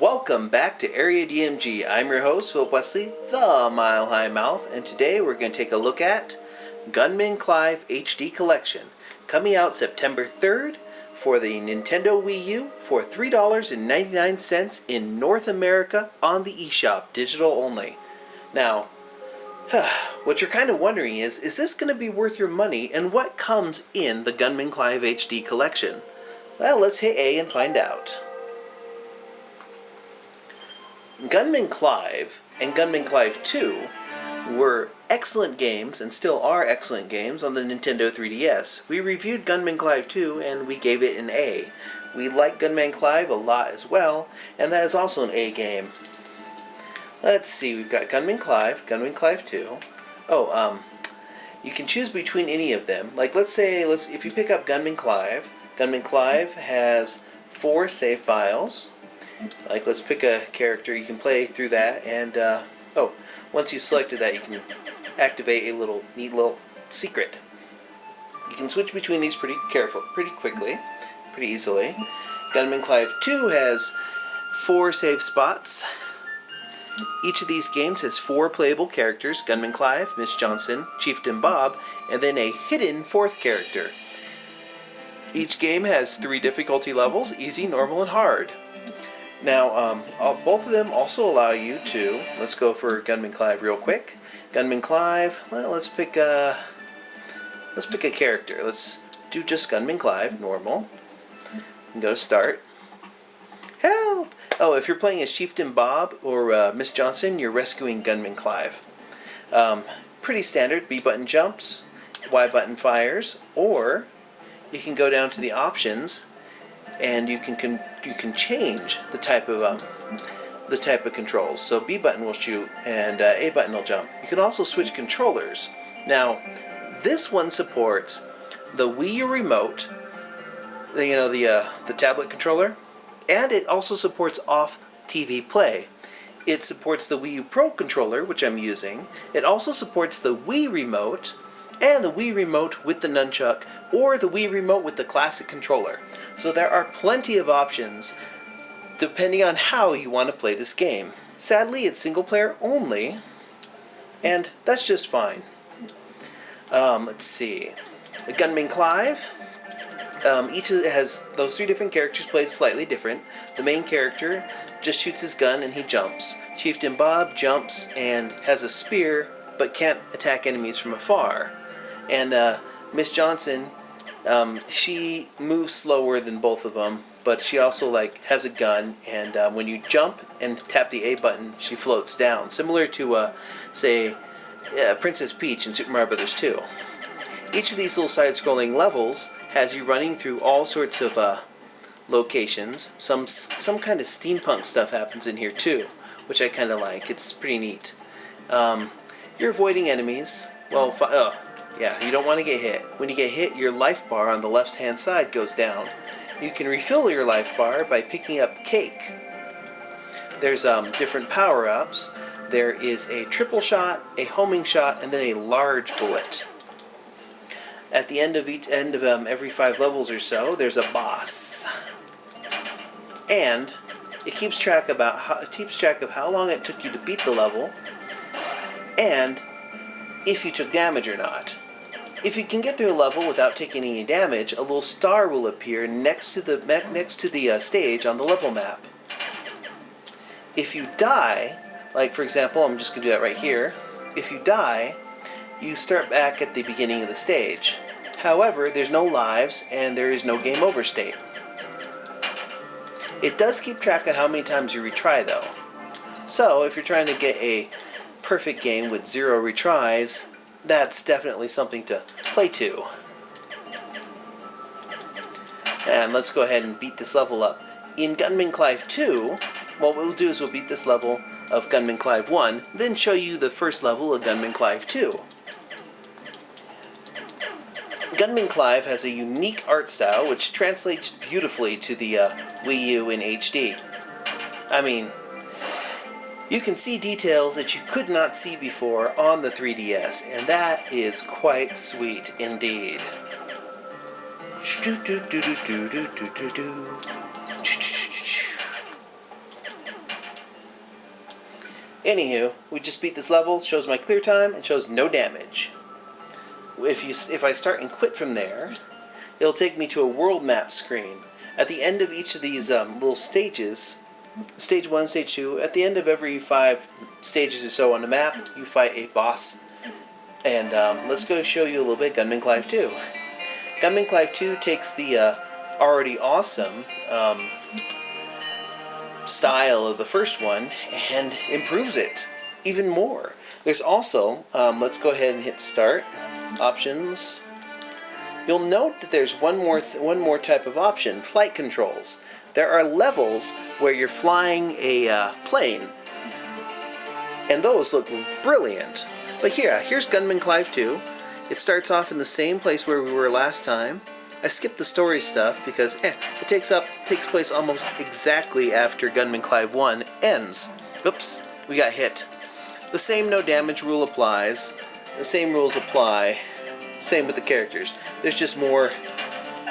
Welcome back to Area DMG. I'm your host, Philip Wesley, the Mile High Mouth, and today we're going to take a look at Gunman Clive HD Collection, coming out September 3rd for the Nintendo Wii U for $3.99 in North America on the eShop, digital only. Now, what you're kind of wondering is this going to be worth your money, and what comes in the Gunman Clive HD Collection? Well, let's hit A and find out. Gunman Clive and Gunman Clive 2 were excellent games and still are excellent games on the Nintendo 3DS. We reviewed Gunman Clive 2 and we gave it an A. We like Gunman Clive a lot as well, and that is also an A game. Let's see, we've got Gunman Clive 2. You can choose between any of them. Like if you pick up Gunman Clive has 4 save files. Like, let's pick a character. You can play through that, and once you've selected that, you can activate a neat little secret. You can switch between these pretty quickly, pretty easily. Gunman Clive 2 has 4 save spots. Each of these games has 4 playable characters: Gunman Clive, Miss Johnson, Chieftain Bob, and then a hidden 4th character. Each game has 3 difficulty levels: easy, normal, and hard. Now, both of them also allow you to, let's go for Gunman Clive real quick. Gunman Clive, well, let's pick a character. Let's do just Gunman Clive, normal, and go to start. Help! Oh, if you're playing as Chieftain Bob or Miss Johnson, you're rescuing Gunman Clive. Pretty standard: B button jumps, Y button fires, or you can go down to the options and you can change the type of controls. So B button will shoot and A button will jump. You can also switch controllers. Now, this one supports the Wii U remote, the tablet controller, and it also supports off TV play. It supports the Wii U Pro controller, which I'm using. It also supports the Wii remote and the Wii remote with the nunchuck, or the Wii remote with the classic controller. So there are plenty of options depending on how you want to play this game. Sadly, it's single player only, and that's just fine. Let's see. Gunman Clive, each of it has those 3 different characters played slightly different. The main character just shoots his gun and he jumps. Chieftain Bob jumps and has a spear but can't attack enemies from afar. And Miss Johnson, she moves slower than both of them, but she also has a gun, and when you jump and tap the A button, she floats down, similar to Princess Peach in Super Mario Bros. 2. Each of these little side-scrolling levels has you running through all sorts of locations. Some kind of steampunk stuff happens in here too, which I kind of like. It's pretty neat. You're avoiding enemies. Well, you don't want to get hit. When you get hit, your life bar on the left-hand side goes down. You can refill your life bar by picking up cake. There's different power-ups. There is a triple shot, a homing shot, and then a large bullet. At the end of every 5 levels or so, there's a boss, and it keeps track of how long it took you to beat the level, and if you took damage or not. If you can get through a level without taking any damage, a little star will appear next to the stage on the level map. If you die, like for example, I'm just going to do that right here. If you die, you start back at the beginning of the stage. However, there's no lives and there is no game over state. It does keep track of how many times you retry though. So if you're trying to get a perfect game with 0 retries, that's definitely something to play to. And let's go ahead and beat this level up. In Gunman Clive 2, what we'll do is we'll beat this level of Gunman Clive 1, then show you the first level of Gunman Clive 2. Gunman Clive has a unique art style which translates beautifully to the Wii U in HD. I mean, you can see details that you could not see before on the 3DS, and that is quite sweet indeed. Anywho, we just beat this level, shows my clear time, and shows no damage. If I start and quit from there, it'll take me to a world map screen. At the end of each of these little stages, stage 1, stage 2, at the end of every 5 stages or so on the map, you fight a boss. And let's go show you a little bit Gunman Clive 2. Gunman Clive 2 takes the already awesome style of the first one and improves it even more. There's also, let's go ahead and hit start, options. You'll note that there's one more type of option, flight controls. There are levels where you're flying a plane, and those look brilliant. But here's Gunman Clive 2. It starts off in the same place where we were last time. I skipped the story stuff because it takes place almost exactly after Gunman Clive 1 ends. Oops, we got hit. The same no damage rule applies. The same rules apply. Same with the characters. There's just more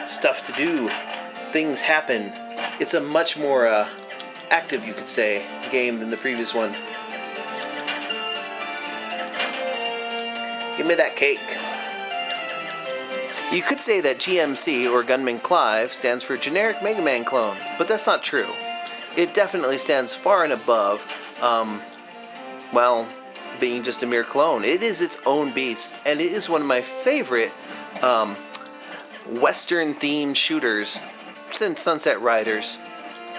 stuff to do. Things happen. It's a much more active, you could say, game than the previous one. Give me that cake. You could say that GMC, or Gunman Clive, stands for Generic Mega Man Clone, but that's not true. It definitely stands far and above, well, being just a mere clone. It is its own beast, and it is one of my favorite Western-themed shooters since Sunset Riders.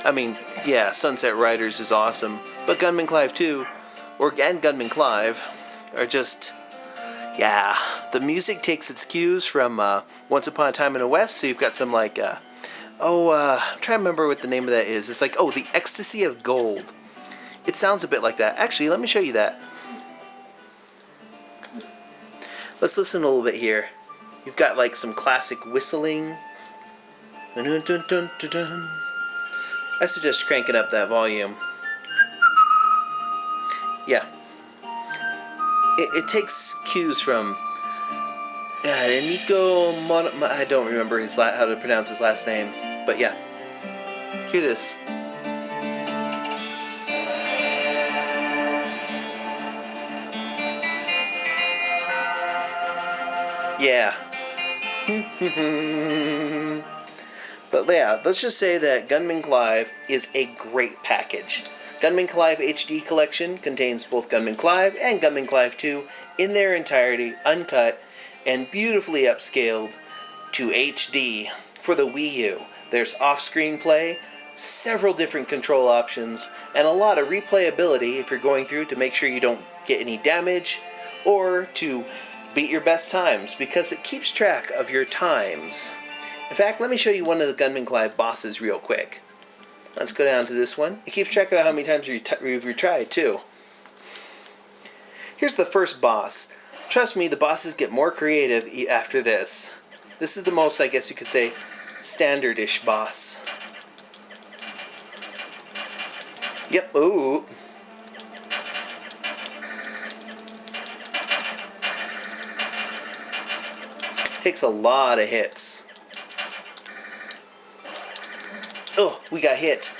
I mean, yeah, Sunset Riders is awesome, but Gunman Clive 2, and Gunman Clive, are just... yeah, the music takes its cues from Once Upon a Time in the West, so you've got some like, I'm trying to remember what the name of that is. It's like, the Ecstasy of Gold. It sounds a bit like that. Actually, let me show you that. Let's listen a little bit here. You've got like some classic whistling. I suggest cranking up that volume. Yeah. It takes cues from Nico I don't remember how to pronounce his last name, but yeah. Hear this. Yeah. But yeah, let's just say that Gunman Clive is a great package. Gunman Clive HD Collection contains both Gunman Clive and Gunman Clive 2 in their entirety, uncut, and beautifully upscaled to HD for the Wii U. There's off-screen play, several different control options, and a lot of replayability if you're going through to make sure you don't get any damage, or to beat your best times, because it keeps track of your times. In fact, let me show you one of the Gunman Clive bosses real quick. Let's go down to this one. It keeps track of how many times you've tried, too. Here's the first boss. Trust me, the bosses get more creative after this. This is the most, I guess you could say, standard-ish boss. Yep, ooh. Takes a lot of hits. Oh, we got hit.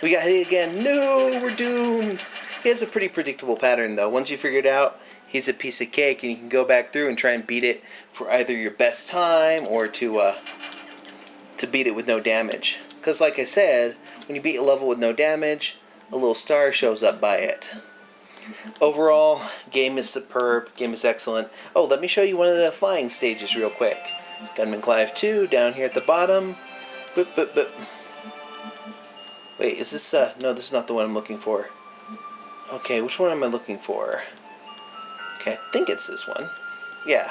We got hit again. No, we're doomed. He has a pretty predictable pattern, though. Once you figure it out, he's a piece of cake, and you can go back through and try and beat it for either your best time or to beat it with no damage. Because, like I said, when you beat a level with no damage, a little star shows up by it. Overall, game is superb. Game is excellent. Oh, let me show you one of the flying stages real quick. Gunman Clive 2 down here at the bottom. Boop, boop, boop. Wait, is this, no, this is not the one I'm looking for. Okay, which one am I looking for? Okay, I think it's this one. Yeah.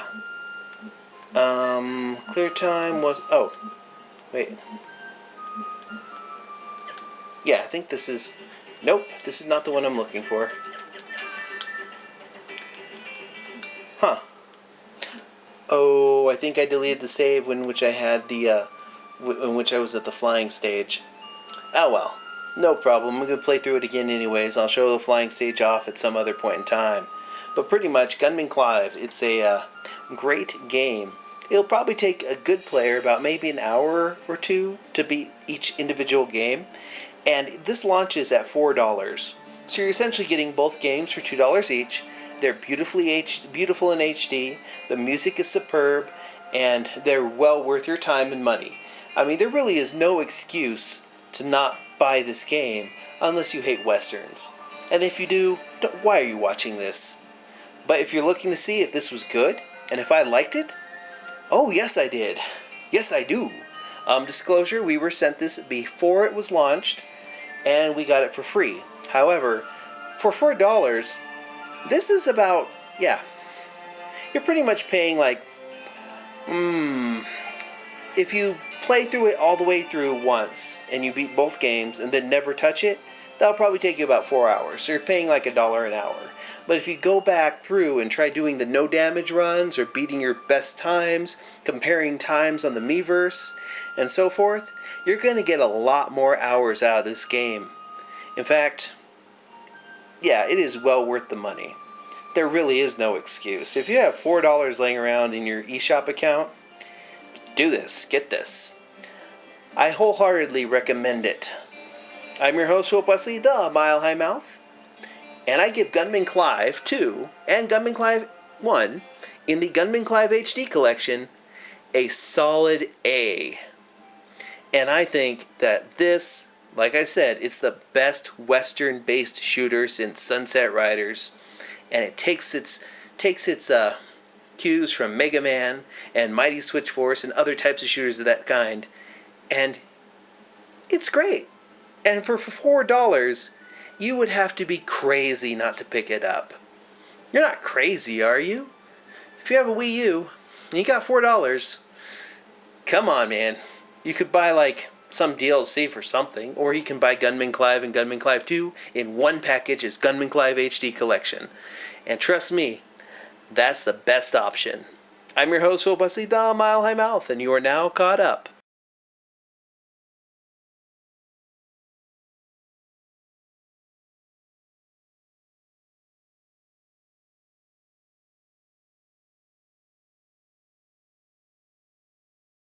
Clear time was, oh, wait. Yeah, I think this is, nope, this is not the one I'm looking for. Huh. Oh, I think I deleted the save in which I had the, in which I was at the flying stage. Oh well, no problem. I'm going to play through it again anyways. I'll show the flying stage off at some other point in time. But pretty much, Gunman Clive, it's a great game. It'll probably take a good player about maybe an hour or two to beat each individual game. And this launches at $4. So you're essentially getting both games for $2 each. They're beautiful in HD. The music is superb, and they're well worth your time and money. I mean, there really is no excuse to not buy this game unless you hate westerns. And if you do, why are you watching this? But if you're looking to see if this was good, and if I liked it, oh yes I did. Yes I do. Disclosure, we were sent this before it was launched, and we got it for free. However, for $4, this is about, yeah, you're pretty much paying like, if you play through it all the way through once, and you beat both games, and then never touch it, that'll probably take you about 4 hours. So you're paying like $1 an hour. But if you go back through and try doing the no damage runs, or beating your best times, comparing times on the Miiverse, and so forth, you're going to get a lot more hours out of this game. In fact, yeah, it is well worth the money. There really is no excuse. If you have $4 laying around in your eShop account, do this. Get this. I wholeheartedly recommend it. I'm your host, Philip Wesley, the Mile High Mouth, and I give Gunman Clive 2 and Gunman Clive 1 in the Gunman Clive HD Collection a solid A. And I think that this, like I said, it's the best Western-based shooter since Sunset Riders, and it takes its cues from Mega Man and Mighty Switch Force and other types of shooters of that kind, and it's great. And for $4, you would have to be crazy not to pick it up. You're not crazy, are you? If you have a Wii U and you got $4, come on, man. You could buy like some DLC for something, or you can buy Gunman Clive and Gunman Clive 2 in one package as Gunman Clive HD Collection. And trust me, that's the best option. I'm your host, Phil Bussey, the Mile High Mouth, and you are now caught up.